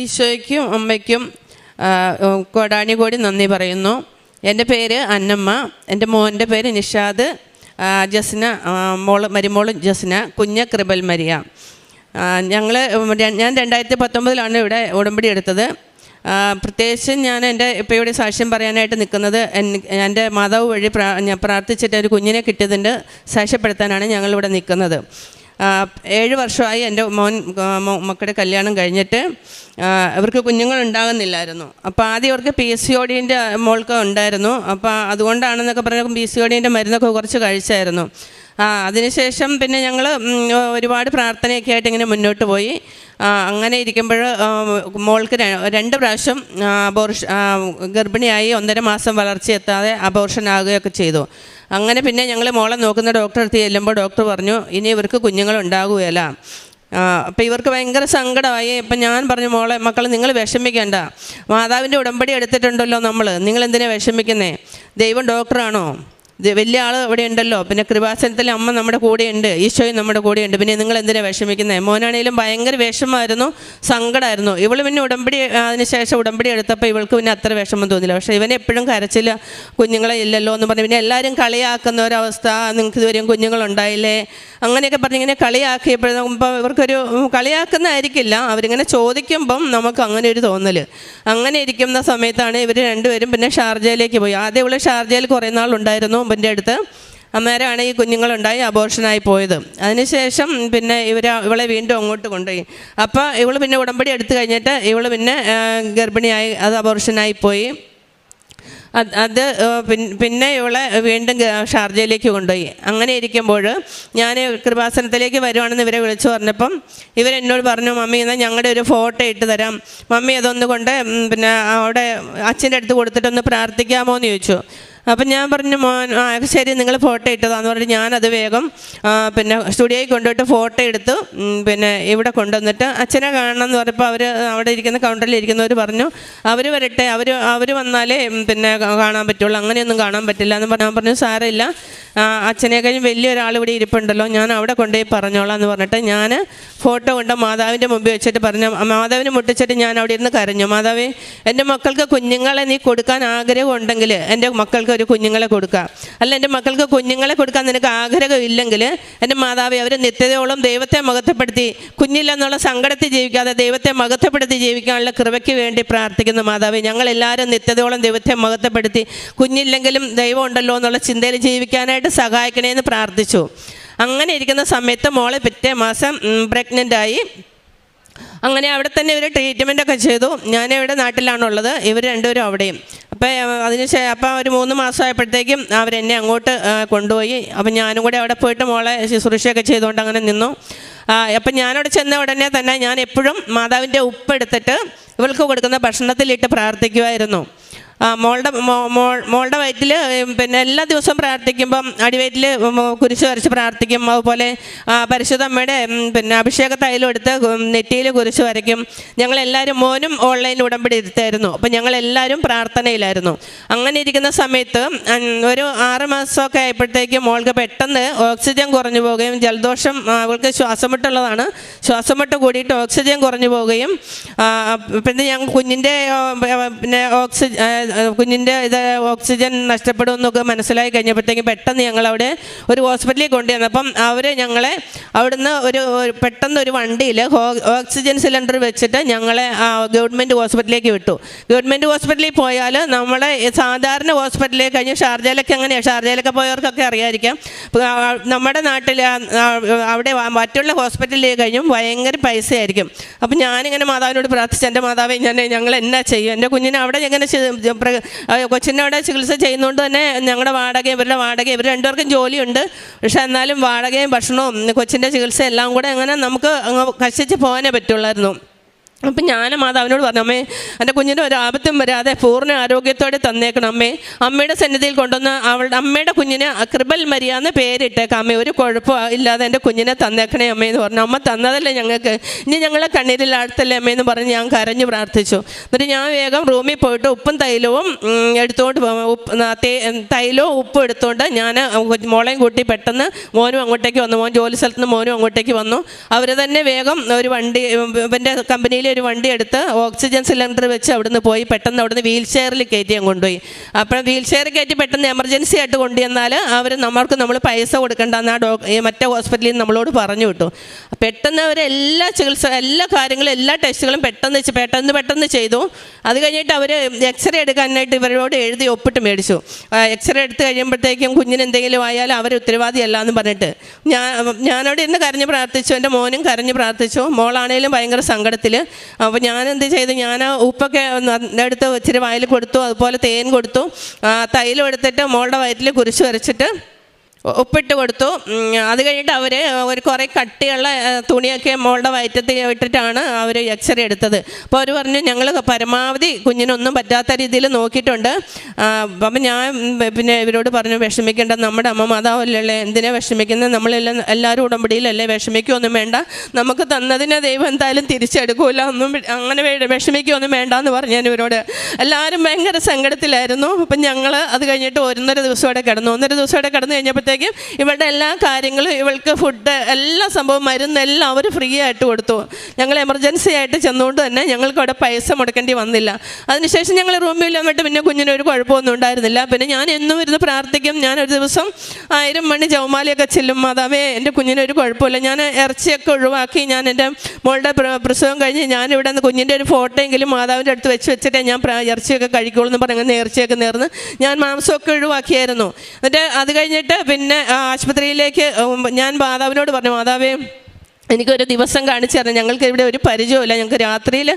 ഈശോയ്ക്കും അമ്മയ്ക്കും കോടാനുകോടി നന്ദി പറയുന്നു. എൻ്റെ പേര് അന്നമ്മ, എൻ്റെ മോൻ്റെ പേര് നിഷാദ്, ജസ്ന മരുമോള് ജസ്ന, കുഞ്ഞ് കൃപൽ മരിയ. ഞാൻ 2019 ഇവിടെ ഉടമ്പടി എടുത്തത്. പ്രത്യേകിച്ച് ഞാൻ ഇപ്പോൾ ഇവിടെ സാക്ഷ്യം പറയാനായിട്ട് നിൽക്കുന്നത് എൻ്റെ മാതാവ് വഴി ഞാൻ പ്രാർത്ഥിച്ചിട്ട് ഒരു കുഞ്ഞിനെ കിട്ടിയതിൻ്റെ സാക്ഷ്യപ്പെടുത്താനാണ് ഞങ്ങളിവിടെ നിൽക്കുന്നത്. 7 വർഷമായി എൻ്റെ മക്കളുടെ കല്യാണം കഴിഞ്ഞിട്ട് ഇവർക്ക് കുഞ്ഞുങ്ങളുണ്ടാകുന്നില്ലായിരുന്നു. അപ്പോൾ ആദ്യം ഇവർക്ക് PCODൻ്റെ മോൾക്ക് ഉണ്ടായിരുന്നു. അപ്പോൾ അതുകൊണ്ടാണെന്നൊക്കെ പറഞ്ഞാൽ PCODൻ്റെ മരുന്നൊക്കെ കുറച്ച് കഴിച്ചായിരുന്നു. അതിനുശേഷം പിന്നെ ഞങ്ങൾ ഒരുപാട് പ്രാർത്ഥനയൊക്കെ ആയിട്ട് ഇങ്ങനെ മുന്നോട്ട് പോയി. അങ്ങനെ ഇരിക്കുമ്പോൾ മോൾക്ക് 2 പ്രാവശ്യം ഗർഭിണിയായി 1.5 മാസം വളർച്ചയെത്താതെ അബോർഷൻ ആകുകയൊക്കെ ചെയ്തു. അങ്ങനെ പിന്നെ ഞങ്ങൾ മോളെ നോക്കുന്ന ഡോക്ടറെ അടുത്ത് ചെല്ലുമ്പോൾ ഡോക്ടർ പറഞ്ഞു ഇനി ഇവർക്ക് കുഞ്ഞുങ്ങളുണ്ടാകുകയില്ല. അപ്പോൾ ഇവർക്ക് ഭയങ്കര സങ്കടമായി. അപ്പം ഞാൻ പറഞ്ഞു മക്കൾ നിങ്ങൾ വിഷമിക്കേണ്ട, മാതാവിൻ്റെ ഉടമ്പടി എടുത്തിട്ടുണ്ടല്ലോ നിങ്ങൾ എന്തിനാ വിഷമിക്കുന്നേ? ദൈവം ഡോക്ടറാണോ? വലിയ ആൾ ഇവിടെ ഉണ്ടല്ലോ, പിന്നെ കൃപാസനത്തിൽ അമ്മ നമ്മുടെ കൂടെയുണ്ട്, ഈശോയും നമ്മുടെ കൂടെയുണ്ട്, പിന്നെ നിങ്ങൾ എന്തിനാണ് വിഷമിക്കുന്നത്? മോനാണെങ്കിലും ഭയങ്കര വിഷമമായിരുന്നു, സങ്കടമായിരുന്നു. ഇവൾ പിന്നെ അതിനുശേഷം ഉടമ്പടി എടുത്തപ്പോൾ ഇവൾക്ക് പിന്നെ അത്ര വിഷമം തോന്നില്ല. പക്ഷേ ഇവനെ എപ്പോഴും കരച്ചില്ല, കുഞ്ഞുങ്ങളെ ഇല്ലല്ലോ എന്ന് പറഞ്ഞ് പിന്നെ എല്ലാവരും കളിയാക്കുന്ന ഒരവസ്ഥ. നിങ്ങൾക്ക് ഇതുവരെയും കുഞ്ഞുങ്ങളുണ്ടായില്ലേ അങ്ങനെയൊക്കെ പറഞ്ഞ് ഇങ്ങനെ കളിയാക്കിയപ്പോഴും ഇവർക്കൊരു കളിയാക്കുന്നതായിരിക്കില്ല, അവരിങ്ങനെ ചോദിക്കുമ്പം നമുക്ക് അങ്ങനെ ഒരു തോന്നൽ. അങ്ങനെ ഇരിക്കുന്ന സമയത്താണ് ഇവർ രണ്ടുപേരും പിന്നെ ഷാർജയിലേക്ക് പോയി. ആദ്യം ഇവൾ ഷാർജയിൽ കുറേ നാളുണ്ടായിരുന്നു എൻ്റെ അടുത്ത്. അന്നേരമാണ് ഈ കുഞ്ഞുങ്ങളുണ്ടായി അബോർഷനായി പോയത്. അതിനുശേഷം പിന്നെ ഇവളെ വീണ്ടും അങ്ങോട്ട് കൊണ്ടുപോയി. അപ്പോൾ ഇവൾ പിന്നെ ഉടമ്പടി എടുത്തു കഴിഞ്ഞിട്ട് ഇവൾ പിന്നെ ഗർഭിണിയായി, അത് അബോർഷനായി പോയി. പിന്നെ ഇവളെ വീണ്ടും ഷാർജയിലേക്ക് കൊണ്ടുപോയി. അങ്ങനെ ഇരിക്കുമ്പോൾ ഞാൻ കൃപാസനത്തിലേക്ക് വരുവാണെന്ന് ഇവരെ വിളിച്ചു പറഞ്ഞപ്പം ഇവരെന്നോട് പറഞ്ഞു, മമ്മി എന്നാൽ ഞങ്ങളുടെ ഒരു ഫോട്ടോ ഇട്ട് തരാം, മമ്മി അതൊന്ന് കൊണ്ട് പിന്നെ അവിടെ അച്ഛൻ്റെ അടുത്ത് കൊടുത്തിട്ടൊന്ന് പ്രാർത്ഥിക്കാമോ എന്ന് ചോദിച്ചു. അപ്പം ഞാൻ പറഞ്ഞു ശരി നിങ്ങൾ ഫോട്ടോ ഇട്ടതാന്ന് പറഞ്ഞിട്ട് ഞാനത് വേഗം പിന്നെ സ്റ്റുഡിയോയിൽ കൊണ്ടുപോയിട്ട് ഫോട്ടോ എടുത്തു പിന്നെ ഇവിടെ കൊണ്ടുവന്നിട്ട് അച്ഛനെ കാണണം എന്ന് പറഞ്ഞപ്പോൾ അവിടെ ഇരിക്കുന്ന കൗണ്ടറിൽ ഇരിക്കുന്നവർ പറഞ്ഞു അവർ വരട്ടെ, അവർ വന്നാലേ പിന്നെ കാണാൻ പറ്റുള്ളൂ, അങ്ങനെയൊന്നും കാണാൻ പറ്റില്ല എന്ന് ഞാൻ പറഞ്ഞു സാരമില്ല, അച്ഛനെ കഴിഞ്ഞ് വലിയൊരാൾ ഇവിടെ ഇരിപ്പുണ്ടല്ലോ, ഞാൻ അവിടെ കൊണ്ടുപോയി പറഞ്ഞോളാം എന്ന് പറഞ്ഞിട്ട് ഞാൻ ഫോട്ടോ കൊണ്ട് മാതാവിൻ്റെ മുമ്പിൽ വെച്ചിട്ട് പറഞ്ഞു. മാതാവിനെ മുട്ടിച്ചിട്ട് ഞാൻ അവിടെ ഇരുന്ന് കരഞ്ഞു, മാതാവേ എൻ്റെ മക്കൾക്ക് കുഞ്ഞുങ്ങളെ നീ കൊടുക്കാൻ ആഗ്രഹമുണ്ടെങ്കിൽ എൻ്റെ മക്കൾക്ക് ഒരു കുഞ്ഞുങ്ങളെ കൊടുക്കുക, അല്ല എൻ്റെ മക്കൾക്ക് കുഞ്ഞുങ്ങളെ കൊടുക്കാൻ നിനക്ക് ആഗ്രഹമില്ലെങ്കിൽ എൻ്റെ മാതാവേ അവർ നിത്യതയോളം ദൈവത്തെ മഹത്വപ്പെടുത്തി കുഞ്ഞില്ലെന്നുള്ള സങ്കടത്തിൽ ജീവിക്കാതെ ദൈവത്തെ മഹത്വപ്പെടുത്തി ജീവിക്കാനുള്ള കൃപയ്ക്ക് വേണ്ടി പ്രാർത്ഥിക്കുന്ന മാതാവേ, ഞങ്ങളെല്ലാവരും നിത്യതയോളം ദൈവത്തെ മഹത്വപ്പെടുത്തി കുഞ്ഞില്ലെങ്കിലും ദൈവം ഉണ്ടല്ലോ എന്നുള്ള ചിന്തയിൽ ജീവിക്കാനായിട്ട് സഹായിക്കണേന്ന് പ്രാർത്ഥിച്ചു. അങ്ങനെ ഇരിക്കുന്ന സമയത്ത് മോളെ പിറ്റേ മാസം പ്രഗ്നൻ്റായി. അങ്ങനെ അവിടെ തന്നെ ഇവർ ട്രീറ്റ്മെൻറ്റൊക്കെ ചെയ്തു. ഞാനിവിടെ നാട്ടിലാണുള്ളത്, ഇവർ രണ്ടുപേരും അവിടെയും. അപ്പോൾ ഒരു 3 മാസമായപ്പോഴത്തേക്കും അവരെന്നെ അങ്ങോട്ട് കൊണ്ടുപോയി. അപ്പം ഞാനും കൂടെ അവിടെ പോയിട്ട് മോളെ ശുശ്രൂഷയൊക്കെ ചെയ്തുകൊണ്ട് അങ്ങനെ നിന്നു. അപ്പം ഞാനവിടെ ചെന്ന ഉടനെ തന്നെ ഞാൻ എപ്പോഴും മാതാവിൻ്റെ ഉപ്പ് എടുത്തിട്ട് ഇവൾക്ക് കൊടുക്കുന്ന ഭക്ഷണത്തിലിട്ട് പ്രാർത്ഥിക്കുമായിരുന്നു. മോളുടെ വയറ്റിൽ പിന്നെ എല്ലാ ദിവസവും പ്രാർത്ഥിക്കുമ്പം അടിവയറ്റിൽ കുരിശ് വരച്ച് പ്രാർത്ഥിക്കും. അതുപോലെ പരിശുദ്ധ അമ്മയുടെ പിന്നെ അഭിഷേക തൈലം എടുത്ത് നെറ്റിയിൽ കുരിശ് വരയ്ക്കും. ഞങ്ങളെല്ലാവരും മോനും ഓൺലൈനിൽ ഉടമ്പടി എടുത്തായിരുന്നു. അപ്പം ഞങ്ങളെല്ലാവരും പ്രാർത്ഥനയിലായിരുന്നു. അങ്ങനെ ഇരിക്കുന്ന സമയത്ത് ഒരു 6 മാസമൊക്കെ ആയപ്പോഴത്തേക്കും മോൾക്ക് പെട്ടെന്ന് ഓക്സിജൻ കുറഞ്ഞു പോവുകയും ജലദോഷം, അവൾക്ക് ശ്വാസമുട്ടുള്ളതാണ്, ശ്വാസമുട്ട് കൂടിയിട്ട് ഓക്സിജൻ കുറഞ്ഞു പോവുകയും പിന്നെ ഞങ്ങൾ കുഞ്ഞിൻ്റെ ഓക്സിജൻ നഷ്ടപ്പെടുമെന്നൊക്കെ മനസ്സിലായി കഴിഞ്ഞപ്പോഴത്തേക്കും പെട്ടെന്ന് ഞങ്ങളവിടെ ഒരു ഹോസ്പിറ്റലിൽ കൊണ്ടുവന്നപ്പം അവർ ഞങ്ങളെ അവിടുന്ന് പെട്ടെന്ന് ഒരു വണ്ടിയിൽ ഓക്സിജൻ സിലിണ്ടർ വെച്ചിട്ട് ഞങ്ങളെ ഗവൺമെൻറ് ഹോസ്പിറ്റലിലേക്ക് വിട്ടു. ഗവൺമെൻറ് ഹോസ്പിറ്റലിൽ പോയാൽ നമ്മളെ സാധാരണ ഹോസ്പിറ്റലിലേക്ക് കഴിഞ്ഞ് ഷാർജയിലൊക്കെ എങ്ങനെയാണ്, ഷാർജയിലൊക്കെ പോയവർക്കൊക്കെ അറിയാമായിരിക്കാം, നമ്മുടെ നാട്ടിൽ അവിടെ മറ്റുള്ള ഹോസ്പിറ്റലിലേക്ക് കഴിഞ്ഞും ഭയങ്കര പൈസയായിരിക്കും. അപ്പം ഞാനിങ്ങനെ മാതാവിനോട് പ്രാർത്ഥിച്ചു, എൻ്റെ മാതാവേ ഞങ്ങൾ എന്നാ ചെയ്യും, എൻ്റെ കുഞ്ഞിനെ അവിടെ എങ്ങനെ കൊച്ചിൻ്റെ അവിടെ ചികിത്സ ചെയ്യുന്നതുകൊണ്ട് തന്നെ ഞങ്ങളുടെ ഇവരുടെ വാടക ഇവർ രണ്ടുപേർക്കും ജോലിയുണ്ട്, പക്ഷെ എന്നാലും വാടകയും ഭക്ഷണവും കൊച്ചിൻ്റെ ചികിത്സ എല്ലാം കൂടെ അങ്ങനെ നമുക്ക് കഷ്ടിച്ച് പോകാനേ പറ്റുള്ളായിരുന്നു. അപ്പം ഞാൻ മാതാവിനോട് പറഞ്ഞു, അമ്മേ എൻ്റെ കുഞ്ഞിന് ഒരു ആപത്തും വരാതെ പൂർണ്ണ ആരോഗ്യത്തോടെ തന്നേക്കണം അമ്മേ, അമ്മയുടെ സന്നിധിയിൽ കൊണ്ടുവന്ന് അമ്മയുടെ കുഞ്ഞിന് കൃപൽ മരിയ എന്ന് പേരിട്ടേക്കാം അമ്മേ, ഒരു കുഴപ്പം ഇല്ലാതെ എൻ്റെ കുഞ്ഞിനെ തന്നേക്കണേ അമ്മേ എന്ന് പറഞ്ഞു. അമ്മ തന്നതല്ലേ ഞങ്ങൾക്ക്, ഇനി ഞങ്ങളെ കണ്ണീരിൽ ആഴ്ത്തല്ലേ അമ്മേ എന്ന് പറഞ്ഞ് ഞാൻ കരഞ്ഞു പ്രാർത്ഥിച്ചു. എന്നിട്ട് ഞാൻ വേഗം റൂമിൽ പോയിട്ട് ഉപ്പും തൈലവും എടുത്തുകൊണ്ട് തൈലവും ഉപ്പും എടുത്തുകൊണ്ട് ഞാൻ മോളെയും കൂട്ടി പെട്ടെന്ന് മോനും അങ്ങോട്ടേക്ക് വന്നു. മോൻ ജോലി സ്ഥലത്ത് നിന്ന് മോനും അങ്ങോട്ടേക്ക് വന്നു. അവർ തന്നെ വേഗം ഒരു വണ്ടി ഇവൻ്റെ കമ്പനിയിൽ ഒരു വണ്ടി എടുത്ത് ഓക്സിജൻ സിലിണ്ടർ വെച്ച് അവിടുന്ന് പോയി പെട്ടെന്ന് അവിടുന്ന് വീൽ ചെയറിൽ കയറ്റി ഞാൻ കൊണ്ടുപോയി. അപ്പോൾ വീൽ ചെയർ കയറ്റി പെട്ടെന്ന് എമർജൻസി ആയിട്ട് കൊണ്ടുവന്നാൽ നമ്മൾ പൈസ കൊടുക്കേണ്ടെന്ന് മറ്റേ ഹോസ്പിറ്റലിൽ നിന്ന് നമ്മളോട് പറഞ്ഞു വിട്ടു. പെട്ടെന്ന് അവർ എല്ലാ കാര്യങ്ങളും എല്ലാ ടെസ്റ്റുകളും പെട്ടെന്ന് ചെയ്തു. അത് കഴിഞ്ഞിട്ട് അവർ എക്സ്റേ എടുക്കാനായിട്ട് ഇവരോട് എഴുതി ഒപ്പിട്ട് മേടിച്ചു. എക്സ്റേ എടുത്ത് കഴിയുമ്പോഴത്തേക്കും കുഞ്ഞിന് എന്തെങ്കിലും ആയാലും അവർ ഉത്തരവാദിയല്ല എന്ന് പറഞ്ഞിട്ട് ഞാനവിടെ ഇന്ന് കരഞ്ഞ് പ്രാർത്ഥിച്ചു. എൻ്റെ മോനും കരഞ്ഞ് പ്രാർത്ഥിച്ചു. മോളാണേലും ഭയങ്കര സങ്കടത്തിൽ. അപ്പോൾ ഞാനെന്ത് ചെയ്തു, ഞാൻ ഉപ്പൊക്കെ എടുത്ത് ഇച്ചിരി വായിൽ കൊടുത്തു, അതുപോലെ തേൻ കൊടുത്തു, തൈലം എടുത്തിട്ട് മോളുടെ വയറ്റിൽ കുരിശ് വരച്ചിട്ട് ഉപ്പിട്ട് കൊടുത്തു. അത് കഴിഞ്ഞിട്ട് അവർ കുറേ കട്ടിയുള്ള തുണിയൊക്കെ മോളുടെ വയറ്റത്തിൽ ഇട്ടിട്ടാണ് അവർ എക്സ്റേ എടുത്തത്. അപ്പോൾ അവർ പറഞ്ഞു ഞങ്ങൾ പരമാവധി കുഞ്ഞിനൊന്നും പറ്റാത്ത രീതിയിൽ നോക്കിയിട്ടുണ്ട്. അപ്പം ഞാൻ പിന്നെ ഇവരോട് പറഞ്ഞു വിഷമിക്കേണ്ട, നമ്മുടെ അമ്മ മാതാവല്ലേ, എന്തിനാ വിഷമിക്കുന്നത്, നമ്മളെല്ലാം എല്ലാവരും ഉടമ്പടിയിലല്ലേ, വിഷമിക്കുകയൊന്നും വേണ്ട, നമുക്ക് തന്നതിനെ ദൈവം എന്തായാലും തിരിച്ചെടുക്കൂല, ഒന്നും അങ്ങനെ വിഷമിക്കുകയൊന്നും വേണ്ട എന്ന് പറഞ്ഞു ഞാൻ ഇവരോട്. എല്ലാവരും ഭയങ്കര സങ്കടത്തിലായിരുന്നു. അപ്പം ഞങ്ങൾ അത് കഴിഞ്ഞിട്ട് 1.5 ദിവസമോടെ കിടന്നു. 1.5 ദിവസമോടെ കിടന്നു കഴിഞ്ഞപ്പോഴത്തേക്കും ഇവളുടെ എല്ലാ കാര്യങ്ങളും, ഇവൾക്ക് ഫുഡ്, എല്ലാ സംഭവം, മരുന്നെല്ലാം അവർ ഫ്രീ ആയിട്ട് കൊടുത്തു. ഞങ്ങൾ എമർജൻസി ആയിട്ട് ചെന്നുകൊണ്ട് തന്നെ ഞങ്ങൾക്ക് അവിടെ പൈസ മുടക്കേണ്ടി വന്നില്ല. അതിനുശേഷം ഞങ്ങൾ റൂമിൽ വന്നിട്ട് പിന്നെ കുഞ്ഞിനൊരു കുഴപ്പമൊന്നും ഉണ്ടായിരുന്നില്ല. പിന്നെ ഞാൻ എന്നും ഇരുന്ന് പ്രാർത്ഥിക്കും. ഞാനൊരു ദിവസം 1000 മണി ജവമാലയൊക്കെ ചെല്ലും, മാതാവേ എൻ്റെ കുഞ്ഞിനൊരു കുഴപ്പമില്ല. ഞാൻ ഇറച്ചിയൊക്കെ ഒഴിവാക്കി, ഞാൻ എൻ്റെ മോളുടെ പ്രസവം കഴിഞ്ഞ് ഞാനിവിടെ നിന്ന് കുഞ്ഞിൻ്റെ ഒരു ഫോട്ടോ എങ്കിലും മാതാവിൻ്റെ അടുത്ത് വെച്ചിട്ടേ ഞാൻ ഇറച്ചിയൊക്കെ കഴിക്കുള്ളൂ എന്ന് പറഞ്ഞ് നേർച്ചയൊക്കെ നേർന്ന് ഞാൻ മാംസമൊക്കെ ഒഴിവാക്കിയായിരുന്നു. എന്നിട്ട് അത് കഴിഞ്ഞിട്ട് പിന്നെ ആശുപത്രിയിലേക്ക് ഞാൻ മാതാവിനോട് പറഞ്ഞു, മാതാവേ എനിക്കൊരു ദിവസം കാണിച്ചു തരണം, ഞങ്ങൾക്ക് ഇവിടെ ഒരു പരിചയമില്ല, ഞങ്ങൾക്ക് രാത്രിയിൽ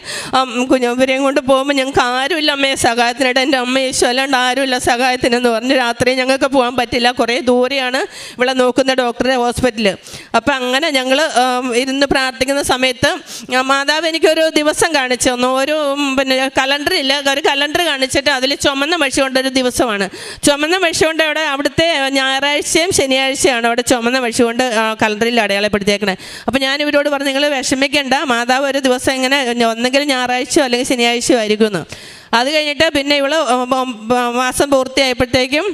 കുഞ്ഞവരെയും കൊണ്ട് പോകുമ്പോൾ ഞങ്ങൾക്ക് ആരുമില്ല അമ്മയെ സഹായത്തിനായിട്ട്, എൻ്റെ അമ്മ യേശു അല്ലാണ്ട് ആരുമില്ല സഹായത്തിനെന്ന് പറഞ്ഞ് രാത്രി ഞങ്ങൾക്ക് പോകാൻ പറ്റില്ല, കുറേ ദൂരെയാണ് ഇവിടെ നോക്കുന്ന ഡോക്ടറുടെ ഹോസ്പിറ്റൽ. അപ്പം അങ്ങനെ ഞങ്ങൾ ഇരുന്ന് പ്രാർത്ഥിക്കുന്ന സമയത്ത് മാതാവ് എനിക്കൊരു ദിവസം കാണിച്ചു തന്നു. ഒരു പിന്നെ കലണ്ടറില്ല, ഒരു കലണ്ടർ കാണിച്ചിട്ട് അതിൽ ചുമന്ന മഷി കൊണ്ടൊരു ദിവസമാണ്. ചുമന്ന മഷി കൊണ്ട് അവിടുത്തെ ഞായറാഴ്ചയും ശനിയാഴ്ചയാണ് അവിടെ ചുമന്ന മഷി കൊണ്ട് കലണ്ടറിൽ അടയാളപ്പെടുത്തിയേക്കണേ. അപ്പം ഞാൻ ഇവരോട് പറഞ്ഞു, നിങ്ങൾ വിഷമിക്കേണ്ട, മാതാവ് ഒരു ദിവസം ഇങ്ങനെ ഒന്നെങ്കിൽ ഞായറാഴ്ചയോ അല്ലെങ്കിൽ ശനിയാഴ്ചയോ ആയിരിക്കുമെന്ന്. അത് കഴിഞ്ഞിട്ട് പിന്നെ ഇവള് മാസം പൂർത്തിയായപ്പോഴത്തേക്കും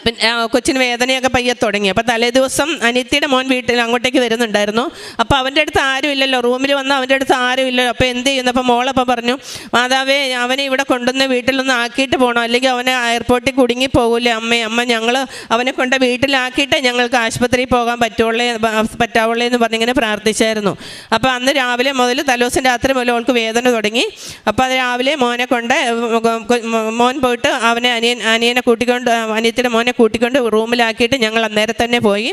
പിന്നെ കൊച്ചിന് വേദനയൊക്കെ പയ്യെ തുടങ്ങി. അപ്പോൾ തലേ ദിവസം അനിയത്തിയുടെ മോൻ വീട്ടിൽ അങ്ങോട്ടേക്ക് വരുന്നുണ്ടായിരുന്നു. അപ്പോൾ അവൻ്റെ അടുത്ത് ആരുമില്ലല്ലോ, റൂമിൽ വന്ന് അവൻ്റെ അടുത്ത് ആരുമില്ലല്ലോ. അപ്പോൾ എന്ത് ചെയ്യുന്നു, അപ്പോൾ മോളപ്പം പറഞ്ഞു, മാതാവേ അവനെ ഇവിടെ കൊണ്ടുവന്ന് വീട്ടിലൊന്ന് ആക്കിയിട്ട് പോകണം, അല്ലെങ്കിൽ അവനെ എയർപോർട്ടിൽ കുടുങ്ങി പോകില്ലേ അമ്മ ഞങ്ങൾ അവനെ കൊണ്ട് വീട്ടിലാക്കിയിട്ട് ഞങ്ങൾക്ക് ആശുപത്രിയിൽ പോകാൻ പറ്റാവുള്ളേ എന്ന് പറഞ്ഞിങ്ങനെ പ്രാർത്ഥിച്ചായിരുന്നു. അപ്പോൾ അന്ന് രാവിലെ മുതൽ തലേദിവസം രാത്രി മുതൽ അവൾക്ക് വേദന തുടങ്ങി. അപ്പോൾ അത് രാവിലെ മോനെ കൊണ്ട് മോൻ പോയിട്ട് അവനെ അനിയനെ കൂട്ടിക്കൊണ്ട് അനിയത്തിയുടെ മോനെ കൂട്ടിക്കൊണ്ട് റൂമിലാക്കിയിട്ട് ഞങ്ങൾ അന്നേരം തന്നെ പോയി.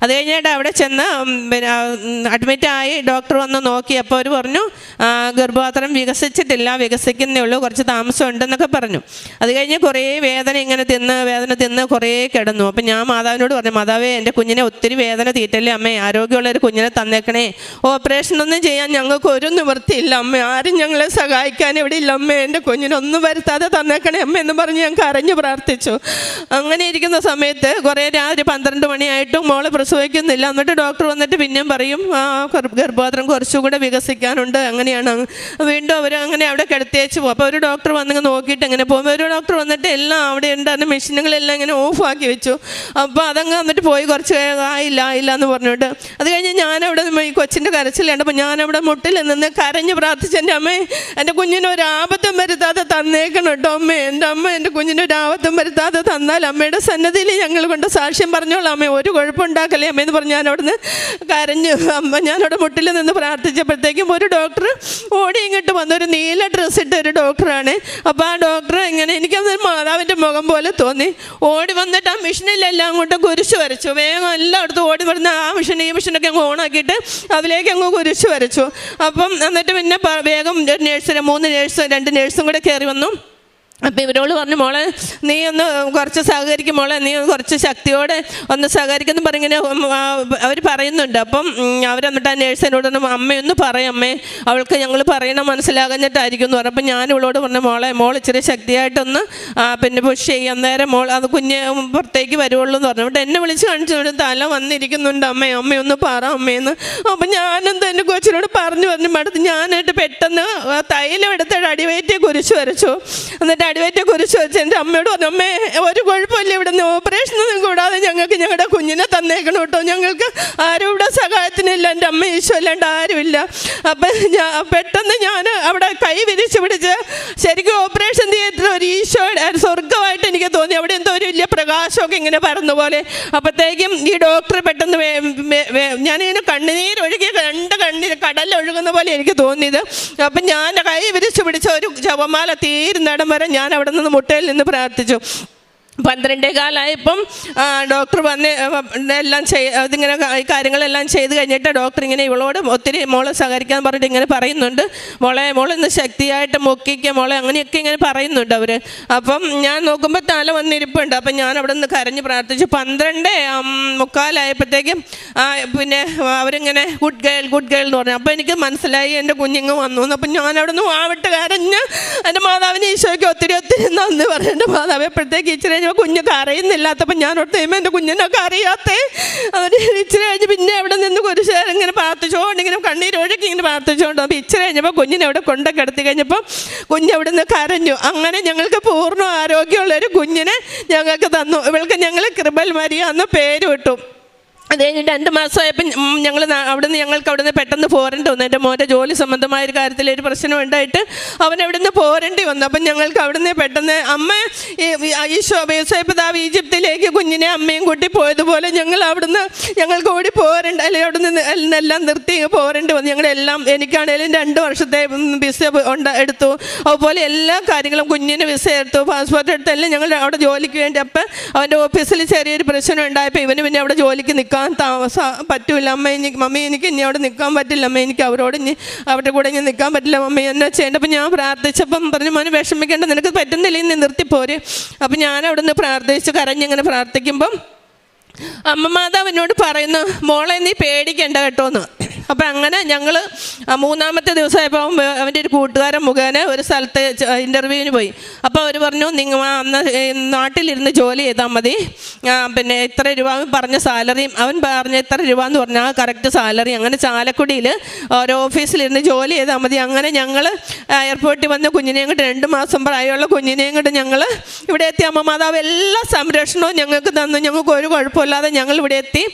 അത് കഴിഞ്ഞിട്ട് അവിടെ ചെന്ന് പിന്നെ അഡ്മിറ്റായി ഡോക്ടർ വന്ന് നോക്കി. അപ്പോൾ അവർ പറഞ്ഞു ഗർഭപാത്രം വികസിക്കുന്നേ ഉള്ളൂ, കുറച്ച് താമസം ഉണ്ടെന്നൊക്കെ പറഞ്ഞു. അത് കഴിഞ്ഞ് കുറേ വേദന തിന്ന് കുറേ കിടന്നു. അപ്പം ഞാൻ മാതാവിനോട് പറഞ്ഞു, മാതാവേ എൻ്റെ കുഞ്ഞിനെ ഒത്തിരി വേദന തീറ്റല്ലേ അമ്മേ, ആരോഗ്യമുള്ളൊരു കുഞ്ഞിനെ തന്നേക്കണേ, ഓപ്പറേഷനൊന്നും ചെയ്യാൻ ഞങ്ങൾക്ക് ഒരു നിവൃത്തിയില്ല അമ്മ, ആരും ഞങ്ങളെ സഹായിക്കാൻ ഇവിടെ ഇല്ല അമ്മേ, എൻ്റെ കുഞ്ഞിനൊന്നും വരുത്താതെ തന്നേക്കണേ അമ്മ എന്ന് പറഞ്ഞ് ഞാൻ കരഞ്ഞു പ്രാർത്ഥിച്ചു. അങ്ങനെ ഇരിക്കുന്ന സമയത്ത് കുറേ രാത്രി 12 മണിയായിട്ടും മോള് പ്രസവിക്കുന്നില്ല. എന്നിട്ട് ഡോക്ടർ വന്നിട്ട് പിന്നെയും പറയും ഗർഭപാത്രം കുറച്ചുകൂടെ വികസിക്കാനുണ്ട്, അങ്ങനെയാണ്. വീണ്ടും അവർ അങ്ങനെ അവിടെ കിടത്തിയേച്ച് പോകും. അപ്പോൾ ഒരു ഡോക്ടർ വന്നിങ്ങനെ നോക്കിയിട്ട് അങ്ങനെ പോകുമ്പോൾ ഒരു ഡോക്ടർ വന്നിട്ട് എല്ലാം അവിടെ ഉണ്ടായിരുന്ന മെഷീനുകളെല്ലാം ഇങ്ങനെ ഓഫാക്കി വെച്ചു. അപ്പോൾ അതങ്ങ് വന്നിട്ട് പോയി കുറച്ച് ആയില്ല എന്ന് പറഞ്ഞിട്ട് അത് കഴിഞ്ഞ് ഞാനവിടെ ഈ കൊച്ചിൻ്റെ കരച്ചിലുണ്ടപ്പോൾ ഞാനവിടെ മുട്ടിൽ നിന്ന് കരഞ്ഞ് പ്രാർത്ഥിച്ചു, എൻ്റെ അമ്മേ എൻ്റെ കുഞ്ഞിനൊരു ആപത്തും വരുത്താതെ തന്നേക്കണം കേട്ടോ അമ്മേ, എൻ്റെ അമ്മ എൻ്റെ കുഞ്ഞിനൊരു ആപത്തും വരുത്താതെ തന്നാൽ അമ്മയുടെ സന്നദ്ധിയിൽ ഞങ്ങൾ കൊണ്ട് സാക്ഷ്യം പറഞ്ഞോളാം അമ്മേ, ഒരു കുഴപ്പമുണ്ടാക്കല്ലേ അമ്മയെന്ന് പറഞ്ഞ് ഞാൻ അവിടെ നിന്ന് കരഞ്ഞു. ഞാനവിടെ മുട്ടിൽ നിന്ന് പ്രാർത്ഥിച്ചപ്പോഴത്തേക്കും ഒരു ഡോക്ടർ ഓടി ഇങ്ങോട്ട് വന്നു, ഒരു നീല ഡ്രസ്സ് ഇട്ട ഒരു ഡോക്ടറാണ്. അപ്പോൾ ആ ഡോക്ടർ ഇങ്ങനെ എനിക്കത് മാതാവിൻ്റെ മുഖം പോലെ തോന്നി, ഓടി വന്നിട്ട് ആ മെഷീനിലെല്ലാം അങ്ങോട്ട് കുരിശ് വരച്ചു. വേഗം എല്ലായിടത്തും ഓടി വരുന്ന ആ മെഷീൻ ഈ മെഷീനൊക്കെ അങ്ങ് ഓണാക്കിയിട്ട് അതിലേക്ക് അങ്ങ് കുരിശ് വരച്ചു. അപ്പം എന്നിട്ട് പിന്നെ വേഗം 2 നേഴ്സും കൂടെ കയറി വന്നു. അപ്പോൾ ഇവരോട് പറഞ്ഞു, മോളെ നീ ഒന്ന് കുറച്ച് സഹകരിക്കും, മോളെ നീ കുറച്ച് ശക്തിയോടെ ഒന്ന് സഹകരിക്കുന്നു പറഞ്ഞിങ്ങനെ അവർ പറയുന്നുണ്ട്. അപ്പം അവരെന്നിട്ട് ആ നേഴ്സിനോട് അമ്മയൊന്ന് പറയമ്മേ, അവൾക്ക് ഞങ്ങൾ പറയണം മനസ്സിലാകാഞ്ഞിട്ടായിരിക്കും എന്ന് പറഞ്ഞു. അപ്പം ഞാൻ ഇവളോട് പറഞ്ഞു, മോൾ ഇച്ചിരി ശക്തിയായിട്ടൊന്ന് പിന്നെ പുഷ് ചെയ്യും, അന്നേരം മോൾ അത് കുഞ്ഞ് പുറത്തേക്ക് വരുവുള്ളൂ എന്ന് പറഞ്ഞു. എന്നിട്ട് എന്നെ വിളിച്ച് കാണിച്ചു, തല വന്നിരിക്കുന്നുണ്ട് അമ്മയൊന്ന് പറ അമ്മയെന്ന്. അപ്പം ഞാനെന്ത് എൻ്റെ കൊച്ചിനോട് പറഞ്ഞു മടുത്ത് ഞാനായിട്ട് പെട്ടെന്ന് തൈലം എടുത്തിട്ട് അടിവയറ്റിയെ കുരിശ് വരച്ചു. എന്നിട്ട് അടിവേറ്റ കുരിശ് വെച്ച് എൻ്റെ അമ്മയോട് പറഞ്ഞു, അമ്മേ ഒരു കുഴപ്പമില്ല, ഇവിടെ നിന്ന് ഓപ്പറേഷനൊന്നും കൂടാതെ ഞങ്ങൾക്ക് ഞങ്ങളുടെ കുഞ്ഞിനെ തന്നേക്കണം കേട്ടോ, ഞങ്ങൾക്ക് ആരും ഇവിടെ സഹായത്തിനില്ല, എൻ്റെ അമ്മ ഈശോ അല്ലാണ്ട് ആരുമില്ല. അപ്പം പെട്ടെന്ന് ഞാൻ അവിടെ കൈ വിരിച്ച് പിടിച്ച് ശരിക്കും ഓപ്പറേഷൻ തിയേറ്റർ ഒരു ഈശോയുടെ സ്വർഗമായിട്ട് എനിക്ക് തോന്നി. അവിടെ എന്തോ ഒരു വലിയ പ്രകാശമൊക്കെ ഇങ്ങനെ പരന്ന പോലെ. അപ്പോഴത്തേക്കും ഈ ഡോക്ടർ പെട്ടെന്ന് ഞാനിങ്ങനെ കണ്ണുനീരൊഴുകി രണ്ട് കണ്ണീർ കടലൊഴുകുന്ന പോലെ എനിക്ക് തോന്നിയത്. അപ്പം ഞാൻ കൈ വിരിച്ച് പിടിച്ച ഒരു ജപമാല തീരുന്നിടം വരെ ഞാൻ അവിടെ നിന്ന് മുട്ടയിൽ നിന്ന് പ്രാർത്ഥിച്ചു. 12:15 ഡോക്ടർ വന്ന് എല്ലാം ഇതിങ്ങനെ ഈ കാര്യങ്ങളെല്ലാം ചെയ്ത് കഴിഞ്ഞിട്ട് ഡോക്ടർ ഇങ്ങനെ ഇവളോട് ഒത്തിരി മോളെ സഹകരിക്കാൻ പറഞ്ഞിട്ട് ഇങ്ങനെ പറയുന്നുണ്ട്, മോളിന്ന് ശക്തിയായിട്ട് മുക്കിക്കുക മോളെ, അങ്ങനെയൊക്കെ ഇങ്ങനെ പറയുന്നുണ്ട് അവർ. അപ്പം ഞാൻ നോക്കുമ്പോൾ തല വന്നിരിപ്പുണ്ട്. അപ്പം ഞാൻ അവിടെ നിന്ന് കരഞ്ഞ് പ്രാർത്ഥിച്ചു. 12:45 പിന്നെ അവരിങ്ങനെ ഗുഡ് ഗേൾ എന്ന് പറഞ്ഞു. അപ്പോൾ എനിക്ക് മനസ്സിലായി എൻ്റെ കുഞ്ഞിങ്ങ് വന്നു. അപ്പം ഞാൻ അവിടെ നിന്ന് വാവിട്ട് കരഞ്ഞ് എൻ്റെ മാതാവിന് ഈശോയ്ക്ക് ഒത്തിരി നന്ദി പറഞ്ഞു. എൻ്റെ മാതാവ് എപ്പോഴത്തേക്ക് ഇച്ചിരി കുഞ്ഞൊക്കെ അറിയുന്നില്ലാത്തപ്പോൾ ഞാൻ ഒട്ടും എൻ്റെ കുഞ്ഞിനൊക്കെ അറിയാത്തേ. അവർ ഇച്ചിരി കഴിഞ്ഞ് പിന്നെ അവിടെ നിന്ന് കുരിശ് ഇങ്ങനെ പ്രാർത്ഥിച്ചുകൊണ്ട് ഇങ്ങനെ കണ്ണീരൊഴുക്കി ഇങ്ങനെ പ്രാർത്ഥിച്ചുകൊണ്ട് അപ്പോൾ ഇച്ചിരി കഴിഞ്ഞപ്പോൾ കുഞ്ഞിനെ അവിടെ കൊണ്ടൊക്കെ എടുത്തി കഴിഞ്ഞപ്പോൾ കുഞ്ഞവിടെ നിന്ന് കരഞ്ഞു. അങ്ങനെ ഞങ്ങൾക്ക് പൂർണ്ണ ആരോഗ്യമുള്ളൊരു കുഞ്ഞിനെ ഞങ്ങൾക്ക് തന്നു. ഇവൾക്ക് ഞങ്ങൾ കൃപൽ മരിയ എന്ന് പേര് വിട്ടു. അത് കഴിഞ്ഞ് 2 മാസമായപ്പോൾ ഞങ്ങൾക്ക് അവിടുന്ന് പെട്ടെന്ന് പോരേണ്ടി വന്നു. എൻ്റെ മോൻ്റെ ജോലി സംബന്ധമായ ഒരു കാര്യത്തിൽ ഒരു പ്രശ്നം ഉണ്ടായിട്ട് അവൻ അവിടുന്ന് പോരേണ്ടി വന്നു. അപ്പം ഞങ്ങൾക്ക് അവിടുന്ന് പെട്ടെന്ന് അമ്മ യോസേപ്പ് ഈജിപ്തിലേക്ക് കുഞ്ഞിനെ അമ്മയും കൂട്ടി പോയതുപോലെ ഞങ്ങൾക്ക് ഓടി പോരേണ്ട, അല്ലെങ്കിൽ അവിടുന്ന് എല്ലാം നിർത്തി പോരേണ്ടി വന്നു. ഞങ്ങളെല്ലാം എനിക്കാണെങ്കിലും 2 വർഷത്തെ വിസ എടുത്തു. അതുപോലെ എല്ലാ കാര്യങ്ങളും കുഞ്ഞിന് വിസ എടുത്തു, പാസ്പോർട്ട് എടുത്തു, എല്ലാം ഞങ്ങൾ അവിടെ ജോലിക്ക് വേണ്ടി. അപ്പം അവൻ്റെ ഓഫീസിൽ ചെറിയൊരു പ്രശ്നം ഉണ്ടായപ്പോൾ ഇവന് പിന്നെ അവിടെ ജോലിക്ക് നിൽക്കാൻ പറ്റൂല. മമ്മി എനിക്ക് ഇനി അവിടെ നിൽക്കാൻ പറ്റില്ല, അമ്മ എനിക്ക് അവരുടെ കൂടെ ഇനി നിൽക്കാൻ പറ്റില്ല, മമ്മി എന്നെ ചെയ്യേണ്ടപ്പോൾ ഞാൻ പ്രാർത്ഥിച്ചപ്പം പറഞ്ഞു, മോനെ വിഷമിക്കേണ്ട, നിനക്ക് പറ്റുന്നില്ല, ഇനി നിർത്തിപ്പോരെ. അപ്പം ഞാൻ അവിടെ നിന്ന് പ്രാർത്ഥിച്ച് കരഞ്ഞിങ്ങനെ പ്രാർത്ഥിക്കുമ്പം അമ്മ മാതാവിനോട് പറയുന്നു, മോളെ നീ പേടിക്കണ്ട കേട്ടോന്ന്. അപ്പം അങ്ങനെ ഞങ്ങൾ 3-ാമത്തെ ദിവസമായപ്പോൾ അവൻ്റെ ഒരു കൂട്ടുകാരൻ മുഖേന ഒരു സ്ഥലത്ത് ഇൻ്റർവ്യൂവിന് പോയി. അപ്പോൾ അവർ പറഞ്ഞു, നിങ്ങൾ അന്ന് നാട്ടിലിരുന്ന് ജോലി ചെയ്താൽ മതി, പിന്നെ ഇത്ര രൂപ പറഞ്ഞ സാലറിയും അവൻ പറഞ്ഞ ഇത്ര രൂപ എന്ന് പറഞ്ഞാൽ കറക്റ്റ് സാലറി. അങ്ങനെ ചാലക്കുടിയിൽ ഓരോ ഓഫീസിലിരുന്ന് ജോലി ചെയ്താൽ മതി. അങ്ങനെ ഞങ്ങൾ എയർപോർട്ടിൽ വന്ന് കുഞ്ഞിനെയും കൊണ്ട് 2 മാസം പ്രായമുള്ള കുഞ്ഞിനെയും കൊണ്ട് ഞങ്ങൾ ഇവിടെ എത്തി. അമ്മ മാതാവ് എല്ലാ സംരക്ഷണവും ഞങ്ങൾക്ക് തന്നു, ഞങ്ങൾക്ക് ഒരു കുഴപ്പമില്ലാതെ ഞങ്ങൾ ഇവിടെ എത്തി.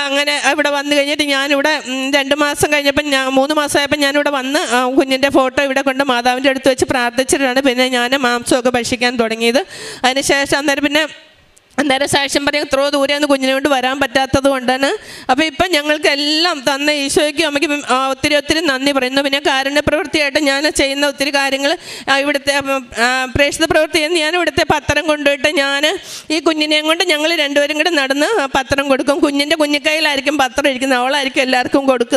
അങ്ങനെ ഇവിടെ വന്നു കഴിഞ്ഞിട്ട് ഞാനിവിടെ 2 മാസം കഴിഞ്ഞപ്പോൾ 3 മാസമായപ്പോൾ ഞാനിവിടെ വന്ന് കുഞ്ഞിൻ്റെ ഫോട്ടോ ഇവിടെ കൊണ്ട് മാതാവിൻ്റെ അടുത്ത് വെച്ച് പ്രാർത്ഥിച്ചിട്ടാണ് പിന്നെ ഞാൻ മാംസമൊക്കെ ഭക്ഷിക്കാൻ തുടങ്ങിയത്. അതിനുശേഷം അന്നേരം സാക്ഷ്യം പറയാൻ എത്രയോ ദൂരെ ഒന്ന് കുഞ്ഞിനെ കൊണ്ട് വരാൻ പറ്റാത്തത് കൊണ്ടാണ്. അപ്പോൾ ഇപ്പം ഞങ്ങൾക്ക് എല്ലാം തന്ന ഈശോയ്ക്കും അമ്മയ്ക്കും ഒത്തിരി നന്ദി പറയുന്നു. പിന്നെ കാരുണ്യ പ്രവൃത്തിയായിട്ട് ഞാൻ ചെയ്യുന്ന ഒത്തിരി കാര്യങ്ങൾ, ഇവിടുത്തെ പ്രേക്ഷിത പ്രവൃത്തി ചെയ്യുന്ന ഞാൻ ഇവിടുത്തെ പത്രം കൊണ്ടുപോയിട്ട് ഞാൻ ഈ കുഞ്ഞിനെയും കൊണ്ട് ഞങ്ങൾ 2 പേരും കൂടെ നടന്ന് പത്രം കൊടുക്കും. കുഞ്ഞിൻ്റെ കുഞ്ഞിക്കൈയിലായിരിക്കും പത്രം ഇരിക്കുന്നത്, അവളായിരിക്കും എല്ലാവർക്കും കൊടുക്കുന്നത്.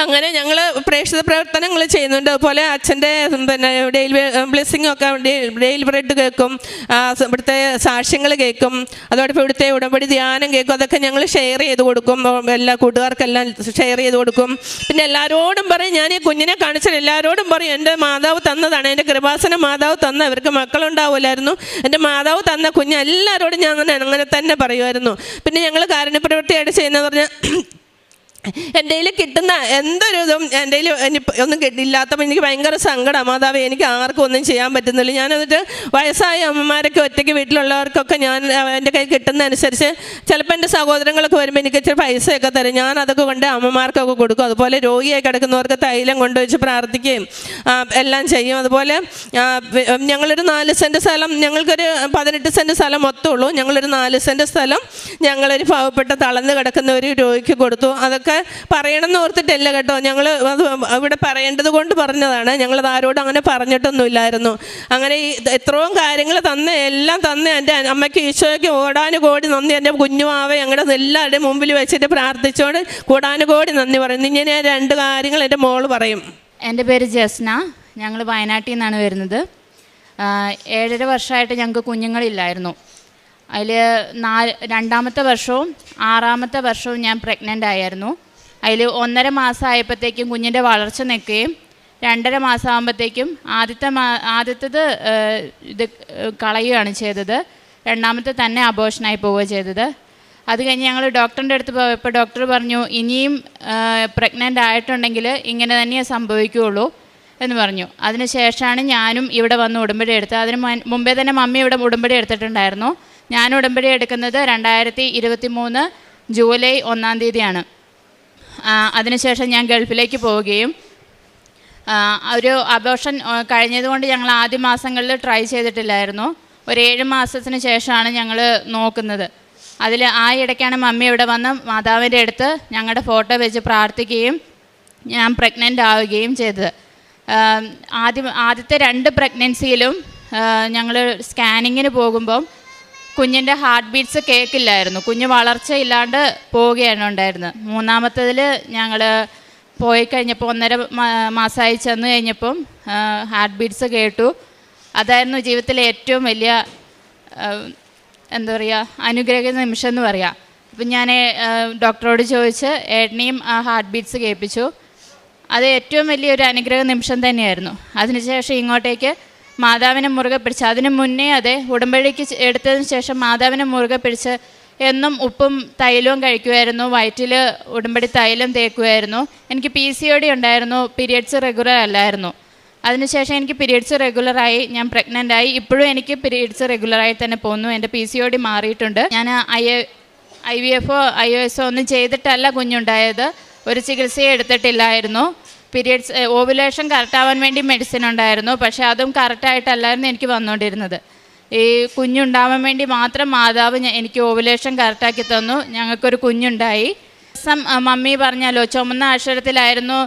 അങ്ങനെ ഞങ്ങൾ പ്രേക്ഷിത പ്രവർത്തനങ്ങൾ ചെയ്യുന്നുണ്ട്. അതുപോലെ അച്ഛൻ്റെ പിന്നെ ഡെയിലി ബ്ലെസ്സിങ് ഒക്കെ ഡെയിലി ബ്രെഡ് കേൾക്കും, ഇവിടുത്തെ സാക്ഷ്യങ്ങൾ കേൾക്കും, അതോടൊപ്പം ഇവിടുത്തെ ഉടമ്പടി ധ്യാനം കേൾക്കും. അതൊക്കെ ഞങ്ങൾ ഷെയർ ചെയ്ത് കൊടുക്കും, എല്ലാ കൂട്ടുകാർക്കെല്ലാം ഷെയർ ചെയ്ത് കൊടുക്കും. പിന്നെ എല്ലാവരോടും പറയും, ഞാൻ ഈ കുഞ്ഞിനെ കാണിച്ചാൽ എല്ലാവരോടും പറയും, എൻ്റെ മാതാവ് തന്നതാണ്, എൻ്റെ കൃപാസന മാതാവ് തന്ന, ഇവർക്ക് മക്കളുണ്ടാവില്ലായിരുന്നു, എൻ്റെ മാതാവ് തന്ന കുഞ്ഞ്, എല്ലാവരോടും ഞാൻ അങ്ങനെ തന്നെ പറയുമായിരുന്നു. പിന്നെ ഞങ്ങൾ കാരുണ്യപ്രവൃത്തിയായിട്ട് ചെയ്യുന്നതെന്ന് പറഞ്ഞാൽ എൻ്റെ കയ്യിൽ കിട്ടുന്ന എന്തൊരു ഇതും എൻ്റെ കയ്യിൽ ഒന്നും കിട്ടില്ലാത്തപ്പോൾ എനിക്ക് ഭയങ്കര സങ്കടം. മാതാവേ എനിക്ക് ആർക്കും ഒന്നും ചെയ്യാൻ പറ്റുന്നില്ല. ഞാൻ എന്നിട്ട് വയസ്സായ അമ്മമാരൊക്കെ ഒറ്റയ്ക്ക് വീട്ടിലുള്ളവർക്കൊക്കെ ഞാൻ എൻ്റെ കയ്യിൽ കിട്ടുന്ന അനുസരിച്ച് ചിലപ്പോൾ എൻ്റെ സഹോദരങ്ങളൊക്കെ വരുമ്പോൾ എനിക്ക് ഇച്ചിരി പൈസയൊക്കെ തരും, ഞാൻ അതൊക്കെ കൊണ്ട് അമ്മമാർക്കൊക്കെ കൊടുക്കും. അതുപോലെ രോഗിയായി കിടക്കുന്നവർക്ക് തൈലം കൊണ്ടുവച്ച് പ്രാർത്ഥിക്കുകയും എല്ലാം ചെയ്യും. അതുപോലെ ഞങ്ങളൊരു 4 സെൻറ്റ് സ്ഥലം, ഞങ്ങൾക്കൊരു 18 സെൻറ്റ് സ്ഥലം മൊത്തമുള്ളൂ, ഞങ്ങളൊരു 4 സെൻറ്റ് സ്ഥലം ഞങ്ങളൊരു പാവപ്പെട്ട തളർന്ന് കിടക്കുന്ന ഒരു രോഗിക്ക് കൊടുത്തു. അതൊക്കെ പറയണമെന്ന് ഓർത്തിട്ടല്ല കേട്ടോ, ഞങ്ങൾ അത് ഇവിടെ പറയേണ്ടത് കൊണ്ട് പറഞ്ഞതാണ്, ഞങ്ങളത് ആരോടും അങ്ങനെ പറഞ്ഞിട്ടൊന്നുമില്ലായിരുന്നു. അങ്ങനെ ഈ എത്രയും കാര്യങ്ങൾ എല്ലാം തന്ന് എൻ്റെ അമ്മയ്ക്ക് ഈശോയ്ക്ക് കോടാനുകോടി നന്ദി. എൻ്റെ കുഞ്ഞുമാവെ ഞങ്ങളുടെ എല്ലാവരുടെയും മുമ്പിൽ വെച്ചിട്ട് പ്രാർത്ഥിച്ചോണ്ട് കോടാനുകോടി നന്ദി പറയുന്നു. ഇങ്ങനെ 2 കാര്യങ്ങൾ എൻ്റെ മോള് പറയും. എൻ്റെ പേര് ജസ്ന, ഞങ്ങൾ വയനാട്ടിൽ നിന്നാണ് വരുന്നത്. 7.5 വർഷമായിട്ട് ഞങ്ങൾക്ക് കുഞ്ഞുങ്ങളില്ലായിരുന്നു. അതിൽ 2-ാമത്തെ വർഷവും 6-ാമത്തെ വർഷവും ഞാൻ പ്രഗ്നൻ്റ് ആയിരുന്നു. അതിൽ 1.5 മാസം ആയപ്പോഴത്തേക്കും കുഞ്ഞിൻ്റെ വളർച്ച നിൽക്കുകയും 2.5 മാസം ആകുമ്പോഴത്തേക്കും ആദ്യത്തേത് ഇത് കളയുകയാണ് ചെയ്തത്. 2-ാമത്തെ തന്നെ അബോർഷനായി പോവുകയാണ് ചെയ്തത്. അത് കഴിഞ്ഞ് ഞങ്ങൾ ഡോക്ടറിൻ്റെ അടുത്ത് പോയപ്പോൾ ഡോക്ടർ പറഞ്ഞു, ഇനിയും പ്രഗ്നൻ്റ് ആയിട്ടുണ്ടെങ്കിൽ ഇങ്ങനെ തന്നെയേ സംഭവിക്കുകയുള്ളൂ, എന്ന് പറഞ്ഞു. അതിനുശേഷമാണ് ഞാനും ഇവിടെ വന്ന് ഉടമ്പടി എടുത്തത്. അതിന് മുമ്പേ തന്നെ മമ്മി ഇവിടെ ഉടമ്പടി എടുത്തിട്ടുണ്ടായിരുന്നു. ഞാൻ ഉടമ്പടി എടുക്കുന്നത് 2023 ജൂലൈ 1-ാം തീയതിയാണ്. അതിനുശേഷം ഞാൻ ഗൾഫിലേക്ക് പോവുകയും ഒരു അബോർഷൻ കഴിഞ്ഞതുകൊണ്ട് ഞങ്ങൾ ആദ്യ മാസങ്ങളിൽ ട്രൈ ചെയ്തിട്ടില്ലായിരുന്നു. ഒരു 7 മാസത്തിന് ശേഷമാണ് ഞങ്ങൾ നോക്കുന്നത്. അതിൽ ആ ഇടയ്ക്കാണ് മമ്മി ഇവിടെ വന്ന് മാതാവിൻ്റെ അടുത്ത് ഞങ്ങളുടെ ഫോട്ടോ വെച്ച് പ്രാർത്ഥിക്കുകയും ഞാൻ പ്രഗ്നൻ്റ് ആവുകയും ചെയ്തത്. ആദ്യത്തെ 2 പ്രഗ്നൻസിയിലും ഞങ്ങൾ സ്കാനിങ്ങിന് പോകുമ്പം കുഞ്ഞിൻ്റെ ഹാർട്ട് ബീറ്റ്സ് കേൾക്കില്ലായിരുന്നു. കുഞ്ഞ് വളർച്ചയില്ലാണ്ട് പോവുകയാണ് ഉണ്ടായിരുന്നത്. 3-ാമത്തതിൽ ഞങ്ങൾ പോയി കഴിഞ്ഞപ്പോൾ 1.5 മാസമായി ചെന്ന് കഴിഞ്ഞപ്പം ഹാർട്ട് ബീറ്റ്സ് കേട്ടു. അതായിരുന്നു ജീവിതത്തിലെ ഏറ്റവും വലിയ എന്താ പറയുക അനുഗ്രഹ നിമിഷം എന്ന് പറയാം. അപ്പം ഞാൻ ഡോക്ടറോട് ചോദിച്ച് ഏട്ടനെയും ആ ഹാർട്ട് ബീറ്റ്സ് കേൾപ്പിച്ചു. അത് ഏറ്റവും വലിയൊരു അനുഗ്രഹ നിമിഷം തന്നെയായിരുന്നു. അതിനുശേഷം ഇങ്ങോട്ടേക്ക് മാതാവിനെ മുറുകെ പിടിച്ച്, അതിന് മുന്നേ അതെ ഉടമ്പടിക്ക് എടുത്തതിന് ശേഷം മാതാവിനെ മുറുകെ പിടിച്ച് എന്നും ഉപ്പും തൈലവും കഴിക്കുമായിരുന്നു. വയറ്റിൽ ഉടമ്പടി തൈലം തേക്കുമായിരുന്നു. എനിക്ക് PCOD ഉണ്ടായിരുന്നു. പീരിയഡ്സ് റെഗുലർ അല്ലായിരുന്നു. അതിനുശേഷം എനിക്ക് പീരിയഡ്സ് റെഗുലറായി, ഞാൻ പ്രഗ്നൻ്റായി. ഇപ്പോഴും എനിക്ക് പീരിയഡ്സ് റെഗുലറായി തന്നെ പോകുന്നു. എൻ്റെ PCOD മാറിയിട്ടുണ്ട്. ഞാൻ IVF IOS ഒന്നും ചെയ്തിട്ടല്ല കുഞ്ഞുണ്ടായത്. ഒരു ചികിത്സയും എടുത്തിട്ടില്ലായിരുന്നു. പീരിയഡ്സ് ഓവുലേഷൻ കറക്റ്റാവാൻ വേണ്ടി മെഡിസിൻ ഉണ്ടായിരുന്നു. പക്ഷേ അതും കറക്റ്റായിട്ടല്ലായിരുന്നു എനിക്ക് വന്നുകൊണ്ടിരുന്നത്. ഈ കുഞ്ഞുണ്ടാവാൻ വേണ്ടി മാത്രം മാതാവ് എനിക്ക് ഓവുലേഷൻ കറക്റ്റാക്കി തന്നു. ഞങ്ങൾക്കൊരു കുഞ്ഞുണ്ടായി. മമ്മി പറഞ്ഞല്ലോ ചുമന്ന അക്ഷരത്തിലായിരുന്നു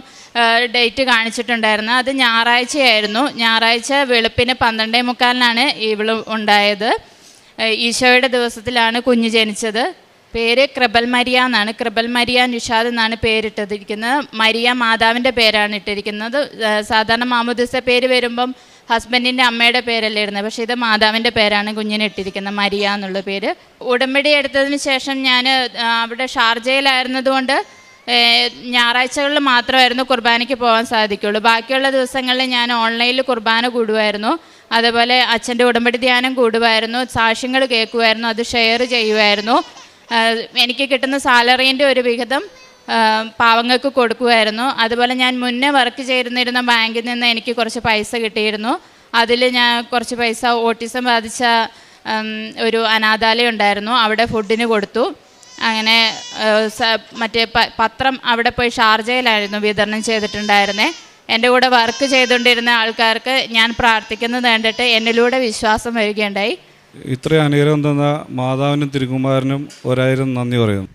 ഡേറ്റ് കാണിച്ചിട്ടുണ്ടായിരുന്നത്. അത് ഞായറാഴ്ചയായിരുന്നു. ഞായറാഴ്ച വെളുപ്പിന് 12:45 ഇവള് ഉണ്ടായത്. ഈശോയുടെ ദിവസത്തിലാണ് കുഞ്ഞ് ജനിച്ചത്. പേര് കൃപൽ മരിയ എന്നാണ്. കൃപൽ മരിയ നിഷാദ് എന്നാണ് പേരിട്ടിരിക്കുന്നത്. മരിയ മാതാവിൻ്റെ പേരാണ് ഇട്ടിരിക്കുന്നത്. സാധാരണ മാമോദിസ പേര് വരുമ്പം ഹസ്ബൻഡിൻ്റെ അമ്മയുടെ പേരല്ലേ ഇടുന്നത്. പക്ഷേ ഇത് മാതാവിൻ്റെ പേരാണ് കുഞ്ഞിന് ഇട്ടിരിക്കുന്നത്, മരിയ എന്നുള്ള പേര്. ഉടമ്പടി എടുത്തതിന് ശേഷം ഞാൻ അവിടെ ഷാർജയിലായിരുന്നതുകൊണ്ട് ഞായറാഴ്ചകളിൽ മാത്രമായിരുന്നു കുർബാനയ്ക്ക് പോകാൻ സാധിക്കുള്ളൂ. ബാക്കിയുള്ള ദിവസങ്ങളിൽ ഞാൻ ഓൺലൈനിൽ കുർബാന കൂടുമായിരുന്നു. അതുപോലെ അച്ഛൻ്റെ ഉടമ്പടി ധ്യാനം കൂടുമായിരുന്നു. സാക്ഷ്യങ്ങൾ കേൾക്കുമായിരുന്നു. അത് ഷെയർ ചെയ്യുമായിരുന്നു. എനിക്ക് കിട്ടുന്ന സാലറീൻ്റെ ഒരു വിഹിതം പാവങ്ങൾക്ക് കൊടുക്കുമായിരുന്നു. അതുപോലെ ഞാൻ മുന്നേ വർക്ക് ചെയ്തിരുന്ന ബാങ്കിൽ നിന്ന് എനിക്ക് കുറച്ച് പൈസ കിട്ടിയിരുന്നു. അതിൽ ഞാൻ കുറച്ച് പൈസ ഓട്ടിസം ബാധിച്ച ഒരു അനാഥാലയം ഉണ്ടായിരുന്നു, അവിടെ ഫുഡിന് കൊടുത്തു. അങ്ങനെ മറ്റേ പത്രം അവിടെ പോയി ഷാർജയിലായിരുന്നു വിതരണം ചെയ്തിട്ടുണ്ടായിരുന്നേ. എൻ്റെ കൂടെ വർക്ക് ചെയ്തുകൊണ്ടിരുന്ന ആൾക്കാർക്ക് ഞാൻ പ്രാർത്ഥിക്കുന്നത് കണ്ടിട്ട് എന്നിലൂടെ വിശ്വാസം വരികയുണ്ടായി. ഇത്രയും അനുഗ്രഹം തന്ന മാതാവിനും തിരുക്കുമാരനും 1000 നന്ദി പറയുന്നു.